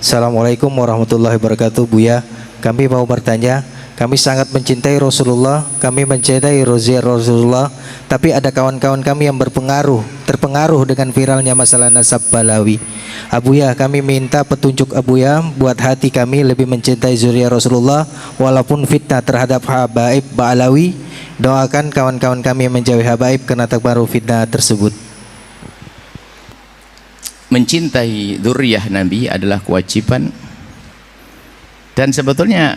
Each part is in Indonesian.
Assalamualaikum warahmatullahi wabarakatuh. Buya, kami mau bertanya. Kami sangat mencintai Rasulullah, kami mencintai Rasulullah, tapi ada kawan-kawan kami yang terpengaruh dengan viralnya masalah nasab Balawi. Abuya, kami minta petunjuk Abuya buat hati kami lebih mencintai zuriat Rasulullah walaupun fitnah terhadap habaib Balawi. Doakan kawan-kawan kami yang menjauhi habaib karena terpengaruh fitnah tersebut. Mencintai dzurriyyah Nabi adalah kewajiban, dan sebetulnya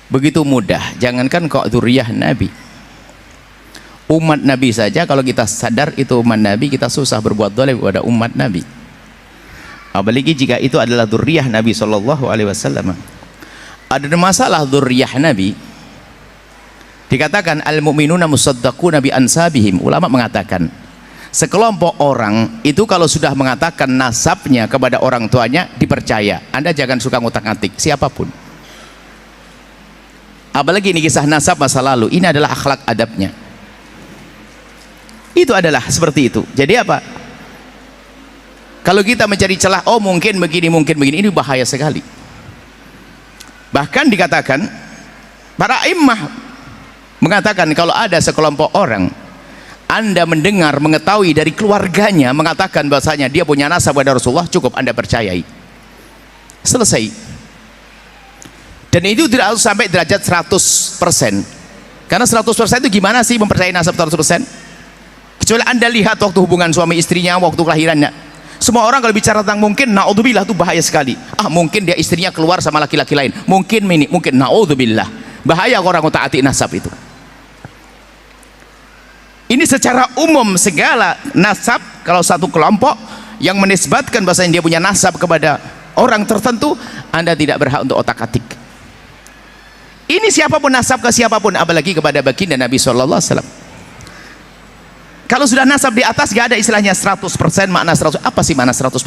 begitu mudah. Jangankan kok dzurriyyah Nabi, umat Nabi saja kalau kita sadar itu umat Nabi, kita susah berbuat zalim kepada umat Nabi, apalagi jika itu adalah dzurriyyah Nabi sallallahu alaihi wasallam. Ada masalah dzurriyyah Nabi, dikatakan al-mu'minuna musaddaquna bi ansabihim. Ulama mengatakan sekelompok orang itu kalau sudah mengatakan nasabnya kepada orang tuanya dipercaya. Anda jangan suka ngutak-ngatik siapapun, apalagi ini kisah nasab masa lalu. Ini adalah akhlak adabnya, itu adalah seperti itu. Jadi apa, kalau kita mencari celah, oh mungkin begini, mungkin begini, ini bahaya sekali. Bahkan dikatakan para imam mengatakan kalau ada sekelompok orang Anda mendengar, mengetahui dari keluarganya mengatakan bahasanya dia punya nasab pada Rasulullah, cukup Anda percayai, selesai. Dan itu tidak harus sampai derajat 100%, karena 100% itu gimana sih mempercayai nasab 100%? Kecuali Anda lihat waktu hubungan suami istrinya, waktu kelahirannya. Semua orang kalau bicara tentang mungkin, naudzubillah, itu bahaya sekali. Mungkin dia istrinya keluar sama laki-laki lain, mungkin ini, mungkin, naudzubillah, bahaya orang taati nasab itu. Ini secara umum segala nasab. Kalau satu kelompok yang menisbatkan bahasanya dia punya nasab kepada orang tertentu, Anda tidak berhak untuk otak-atik. Ini siapapun nasab ke siapapun, apalagi kepada baginda Nabi SAW. Kalau sudah nasab di atas, gak ada istilahnya 100%, makna 100%. Apa sih makna 100%?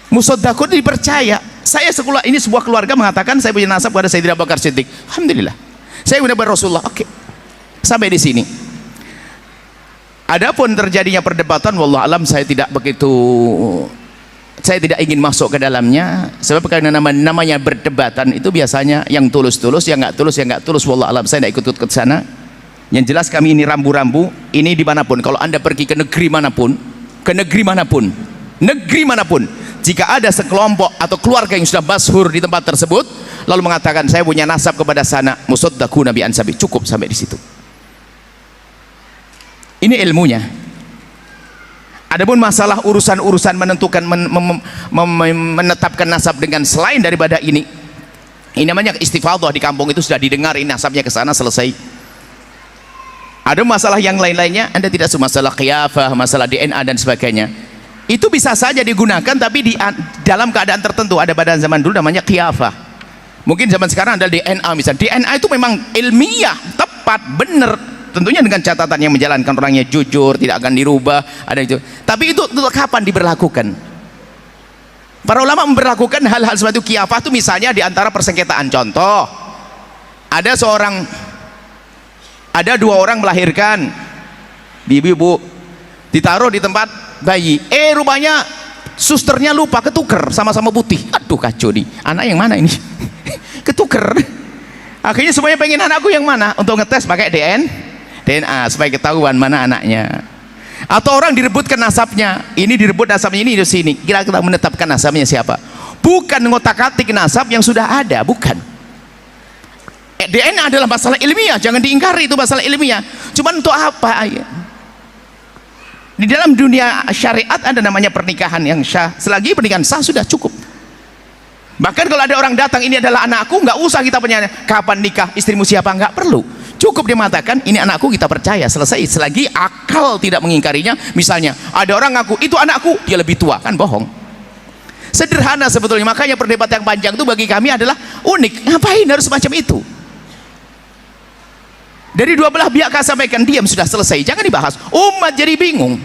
Musaddaqun, dipercaya. Saya ini sebuah keluarga mengatakan saya punya nasab kepada Sayyidina Abu Bakar Siddiq. Alhamdulillah. Saya punya Rasulullah. Oke. Sampai di sini. Adapun terjadinya perdebatan, wallah alam, saya tidak ingin masuk ke dalamnya, sebab karena namanya berdebatan itu biasanya yang tulus-tulus, yang nggak tulus, wallah alam, saya tidak ikut ke sana. Yang jelas kami ini rambu-rambu, ini dimanapun, kalau Anda pergi ke negeri manapun, jika ada sekelompok atau keluarga yang sudah masyhur di tempat tersebut lalu mengatakan saya punya nasab kepada sana, musaddaquna bi ansabi, cukup sampai di situ. Ini ilmunya. Adapun masalah urusan-urusan menentukan menetapkan nasab dengan selain daripada ini namanya istifadhah. Di kampung itu sudah didengar ini nasabnya ke sana, selesai. Ada masalah yang lain-lainnya, Anda tidak semua masalah qiyafah, masalah DNA dan sebagainya. Itu bisa saja digunakan, tapi di dalam keadaan tertentu. Ada pada zaman dulu namanya qiyafah. Mungkin zaman sekarang ada DNA misalnya. DNA itu memang ilmiah, tepat, benar. Tentunya dengan catatan yang menjalankan orangnya jujur, tidak akan dirubah, ada itu. Tapi itu kapan diberlakukan? Para ulama memberlakukan hal-hal seperti itu. Qiyafah itu misalnya di antara persengketaan. Contoh, ada dua orang melahirkan, ibu ditaruh di tempat bayi. Rupanya susternya lupa, ketuker, sama-sama putih. Aduh kacau nih, anak yang mana ini? Ketuker. Akhirnya semuanya pengen anakku yang mana, untuk ngetes pakai DNA supaya ketahuan mana anaknya. Atau orang direbutkan nasabnya, ini direbut nasabnya, ini di sini, kira-kira menetapkan nasabnya siapa? Bukan ngotak-atik nasab yang sudah ada, bukan. DNA adalah masalah ilmiah, jangan diingkari, itu masalah ilmiah. Cuman untuk apa? Di dalam dunia syariat ada namanya pernikahan yang syah. Selagi pernikahan sah sudah cukup. Bahkan kalau ada orang datang, ini adalah anakku, nggak usah kita punya kapan nikah, istrimu siapa, nggak perlu. Cukup dia mengatakan ini anakku, kita percaya, selesai. Selagi akal tidak mengingkarinya. Misalnya ada orang ngaku itu anakku, dia lebih tua, kan bohong. Sederhana sebetulnya. Makanya perdebatan yang panjang itu bagi kami adalah unik. Ngapain harus macam itu? Dari dua belah pihak sampaikan, diam, sudah selesai, jangan dibahas. Umat jadi bingung.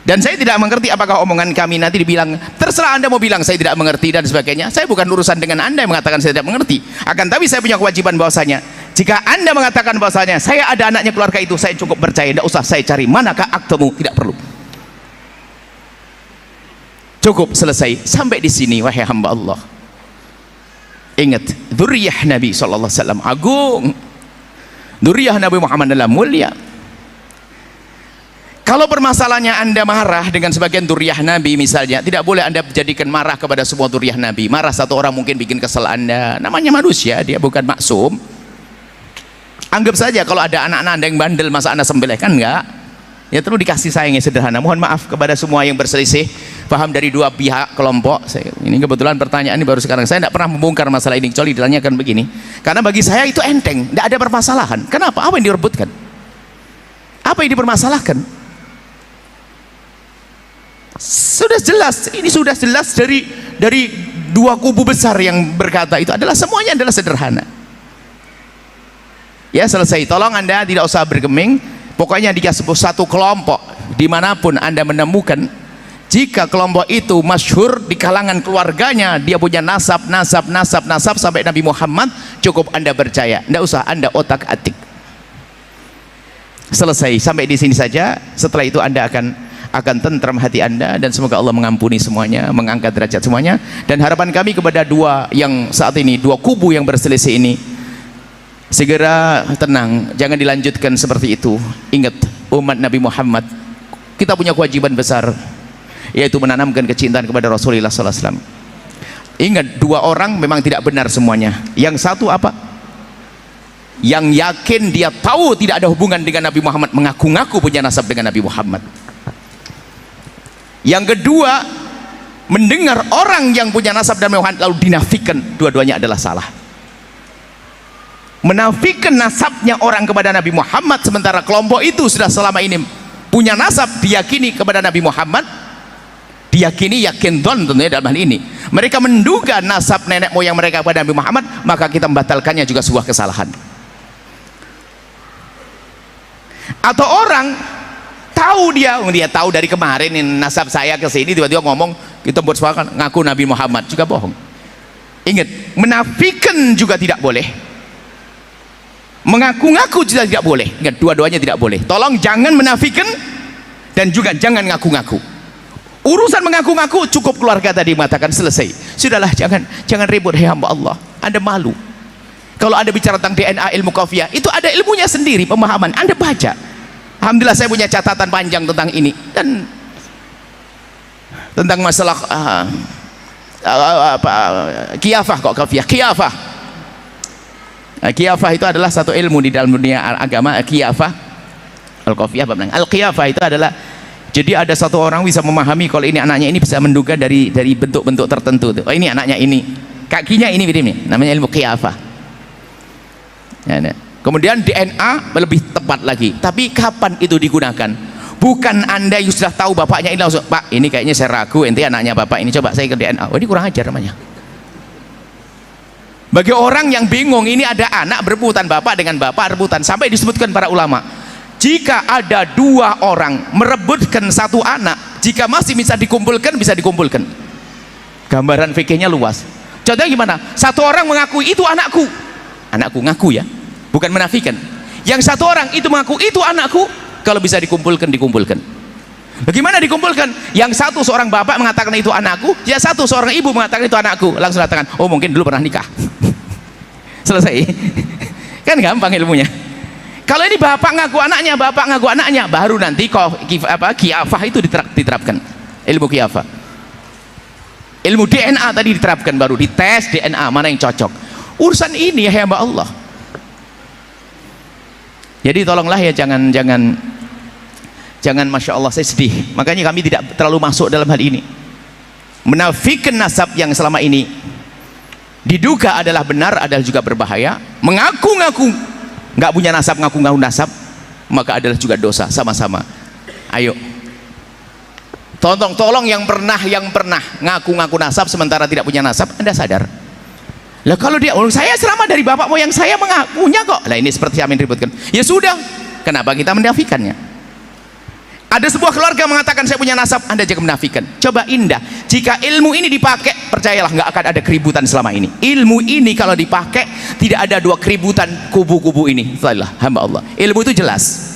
Dan saya tidak mengerti apakah omongan kami nanti dibilang, terserah Anda mau bilang saya tidak mengerti dan sebagainya. Saya bukan urusan dengan Anda yang mengatakan saya tidak mengerti. Akan tapi saya punya kewajiban bahwasanya jika Anda mengatakan bahwasanya saya ada anaknya keluarga itu, saya cukup percaya, tidak usah saya cari manakah aktemu, tidak perlu. Cukup, selesai. Sampai di sini wahai hamba Allah. Ingat, dzurriyyah Nabi sallallahu alaihi wasallam agung. Dzurriyyah Nabi Muhammad adalah mulia. Kalau permasalahannya Anda marah dengan sebagian dzurriyyah Nabi misalnya, tidak boleh Anda jadikan marah kepada semua dzurriyyah Nabi. Marah satu orang mungkin bikin kesel Anda. Namanya manusia, dia bukan maksum. Anggap saja kalau ada anak-anak Anda yang bandel, masa Anda sembelih? Kan enggak. Ya perlu dikasih sayang yang sederhana. Mohon maaf kepada semua yang berselisih paham dari dua pihak kelompok. Ini kebetulan pertanyaan ini baru sekarang. Saya tidak pernah membongkar masalah ini kecuali ditanyakan begini. Karena bagi saya itu enteng, tidak ada permasalahan. Kenapa? Apa yang direbutkan? Apa yang dipermasalahkan? Sudah jelas. Ini sudah jelas dari dua kubu besar yang berkata itu adalah semuanya adalah sederhana. Ya selesai. Tolong Anda tidak usah bergeming. Pokoknya dia sebut satu kelompok dimanapun Anda menemukan, jika kelompok itu masyhur di kalangan keluarganya, dia punya nasab sampai Nabi Muhammad, cukup Anda percaya, tidak usah Anda otak atik. Selesai, sampai di sini saja. Setelah itu Anda akan tentram hati Anda, dan semoga Allah mengampuni semuanya, mengangkat derajat semuanya. Dan harapan kami kepada dua yang saat ini, dua kubu yang berselisih ini, segera tenang, jangan dilanjutkan seperti itu. Ingat, umat Nabi Muhammad, kita punya kewajiban besar, yaitu menanamkan kecintaan kepada Rasulullah SAW. Ingat, dua orang memang tidak benar semuanya. Yang satu apa? Yang yakin dia tahu tidak ada hubungan dengan Nabi Muhammad, mengaku-ngaku punya nasab dengan Nabi Muhammad. Yang kedua, mendengar orang yang punya nasab dan Muhammad lalu dinafikan. Dua-duanya adalah salah. Menafikan nasabnya orang kepada Nabi Muhammad, sementara kelompok itu sudah selama ini punya nasab diyakini kepada Nabi Muhammad, diyakini yakin don tentunya dalam hal ini. Mereka menduga nasab nenek moyang mereka kepada Nabi Muhammad, maka kita membatalkannya juga sebuah kesalahan. Atau orang tahu, dia tahu dari kemarin ini nasab saya ke sini, tiba-tiba ngomong kita buat sepakat ngaku Nabi Muhammad, juga bohong. Ingat, menafikan juga tidak boleh, mengaku-ngaku juga tidak boleh. Ingat, dua-duanya tidak boleh. Tolong jangan menafikan dan juga jangan ngaku-ngaku. Urusan mengaku-ngaku cukup keluarga tadi mengatakan selesai. Sudahlah, jangan ribut, hai hamba Allah. Anda malu. Kalau Anda bicara tentang DNA ilmu kafiyah, itu ada ilmunya sendiri, pemahaman. Anda baca. Alhamdulillah saya punya catatan panjang tentang ini, dan tentang masalah kiyafah, kok kafiyah, kiyafah. Qiyafah itu adalah satu ilmu di dalam dunia agama. Qiyafah, al-qafiyah, al-qiyafah itu adalah, jadi ada satu orang bisa memahami kalau ini anaknya ini, bisa menduga dari bentuk-bentuk tertentu. Oh ini anaknya ini, kakinya ini, namanya ilmu qiyafah. Ya, nah. Kemudian DNA lebih tepat lagi. Tapi kapan itu digunakan? Bukan Anda yang sudah tahu bapaknya ini langsung, Pak ini kayaknya saya ragu ente anaknya bapak ini, coba saya ke DNA. Oh ini kurang ajar namanya. Bagi orang yang bingung, ini ada anak berebutan, bapak dengan bapak rebutan, sampai disebutkan para ulama, jika ada dua orang merebutkan satu anak, jika masih bisa dikumpulkan, bisa dikumpulkan. Gambaran fikihnya luas. Contohnya gimana? Satu orang mengakui itu anakku, ngaku ya, bukan menafikan. Yang satu orang itu mengaku itu anakku, kalau bisa dikumpulkan, dikumpulkan. Bagaimana dikumpulkan? Yang satu seorang bapak mengatakan itu anakku, yang satu seorang ibu mengatakan itu anakku, langsung katakan, oh mungkin dulu pernah nikah. Selesai. Kan gampang ilmunya. Kalau ini bapak ngaku anaknya, baru nanti qiyafah itu diterapkan. Ilmu qiyafah, ilmu DNA tadi diterapkan, baru dites DNA mana yang cocok. Urusan ini ya hamba Allah. Jadi tolonglah ya, jangan masya Allah, saya sedih. Makanya kami tidak terlalu masuk dalam hal ini. Menafikan nasab yang selama ini diduga adalah benar adalah juga berbahaya. Mengaku-ngaku nggak punya nasab, ngaku-ngaku nasab, maka adalah juga dosa sama-sama. Ayo, tolong yang pernah ngaku-ngaku nasab sementara tidak punya nasab, Anda sadar? Lah kalau dia, saya selama dari bapak moyang saya mengakunya kok. Lah ini seperti yang ributkan. Ya sudah, kenapa kita menafikannya? Ada sebuah keluarga mengatakan saya punya nasab, Anda jangan menafikan. Coba indah, jika ilmu ini dipakai, percayalah nggak akan ada keributan selama ini. Ilmu ini kalau dipakai, tidak ada dua keributan kubu-kubu ini. Setelah hamba Allah, ilmu itu jelas.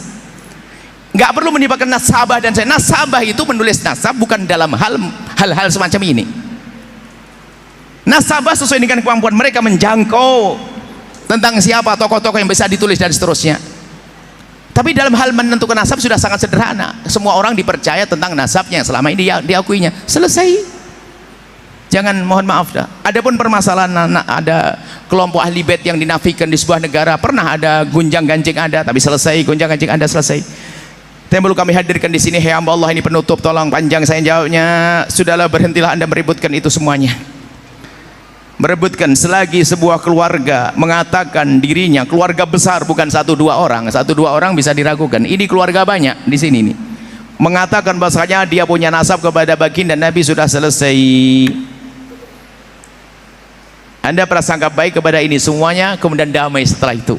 nggak perlu menimpakan nasabah dan saya. Nasabah itu menulis nasab bukan dalam hal-hal semacam ini. Nasabah sesuai dengan kemampuan mereka menjangkau tentang siapa tokoh-tokoh yang bisa ditulis dan seterusnya. Tapi dalam hal menentukan nasab sudah sangat sederhana. Semua orang dipercaya tentang nasabnya selama ini diakuinya. Selesai. Jangan, mohon maaf dah. Adapun permasalahan ada kelompok ahli bait yang dinafikan di sebuah negara, pernah ada gunjang ganjing ada, tapi selesai, gunjang ganjing ada selesai. Yang perlu kami hadirkan di sini, hei hamba Allah, ini penutup, tolong panjang saya jawabnya. Sudahlah, berhentilah Anda meributkan itu semuanya. Merebutkan selagi sebuah keluarga mengatakan dirinya keluarga besar, bukan 1-2 orang. 1-2 orang bisa diragukan. Ini keluarga banyak di sini nih. Mengatakan bahasanya dia punya nasab kepada baginda Nabi, sudah selesai. Anda prasangka baik kepada ini semuanya, kemudian damai setelah itu.